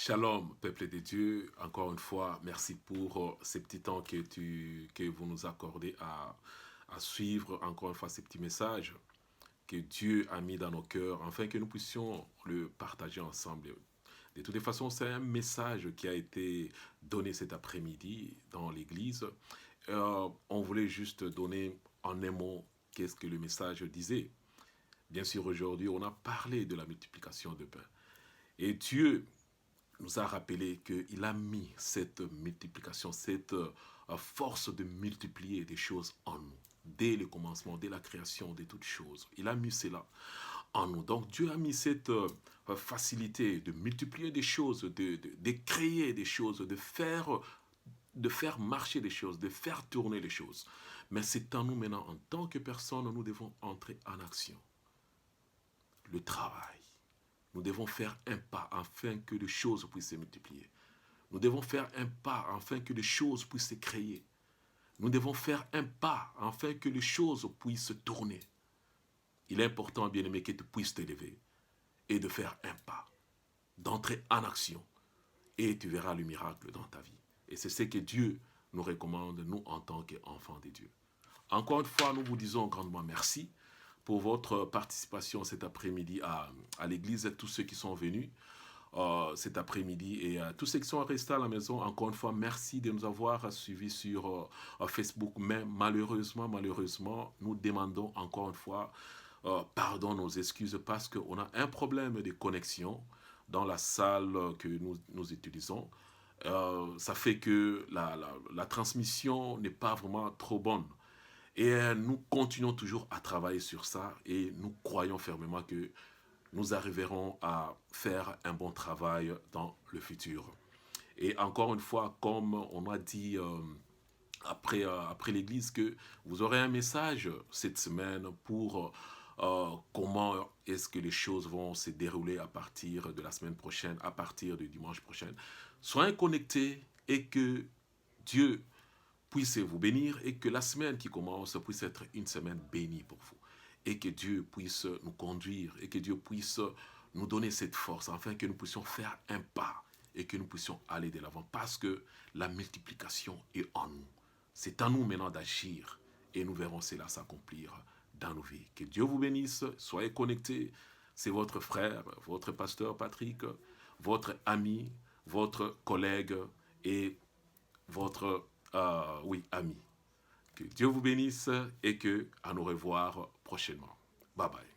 Shalom, peuple de Dieu. Encore une fois, merci pour ces petits temps que vous nous accordez à suivre encore une fois ces petits messages que Dieu a mis dans nos cœurs, afin que nous puissions le partager ensemble. De toutes les façons, c'est un message qui a été donné cet après-midi dans l'église. On voulait juste donner en un mot qu'est-ce que le message disait. Bien sûr, aujourd'hui, on a parlé de la multiplication de pain. Et Dieu nous a rappelé qu'il a mis cette multiplication, cette force de multiplier des choses en nous. Dès le commencement, dès la création de toutes choses. Il a mis cela en nous. Donc Dieu a mis cette facilité de multiplier des choses, de créer des choses, de faire marcher des choses, de faire tourner les choses. Mais c'est en nous maintenant, en tant que personne, nous devons entrer en action. Le travail. Nous devons faire un pas afin que les choses puissent se multiplier. Nous devons faire un pas afin que les choses puissent se créer. Nous devons faire un pas afin que les choses puissent tourner. Il est important, bien-aimé, que tu puisses t'élever et de faire un pas, d'entrer en action. Et tu verras le miracle dans ta vie. Et c'est ce que Dieu nous recommande, nous, en tant qu'enfants de Dieu. Encore une fois, nous vous disons grandement merci pour votre participation cet après-midi à l'église, tous ceux qui sont venus cet après-midi et tous ceux qui sont restés à la maison. Encore une fois, merci de nous avoir suivis sur Facebook. Mais malheureusement, nous demandons encore une fois pardon, nos excuses parce qu'on a un problème de connexion dans la salle que nous utilisons. Ça fait que la transmission n'est pas vraiment trop bonne. Et nous continuons toujours à travailler sur ça et nous croyons fermement que nous arriverons à faire un bon travail dans le futur. Et encore une fois, comme on a dit après l'église, que vous aurez un message cette semaine pour comment est-ce que les choses vont se dérouler à partir de la semaine prochaine, à partir du dimanche prochain. Soyez connectés et que Dieu puisse vous bénir et que la semaine qui commence puisse être une semaine bénie pour vous. Et que Dieu puisse nous conduire et que Dieu puisse nous donner cette force afin que nous puissions faire un pas et que nous puissions aller de l'avant parce que la multiplication est en nous. C'est à nous maintenant d'agir et nous verrons cela s'accomplir dans nos vies. Que Dieu vous bénisse, soyez connectés. C'est votre frère, votre pasteur Patrick, votre ami, votre collègue et votre ami. Que Dieu vous bénisse et que à nous revoir prochainement. Bye bye.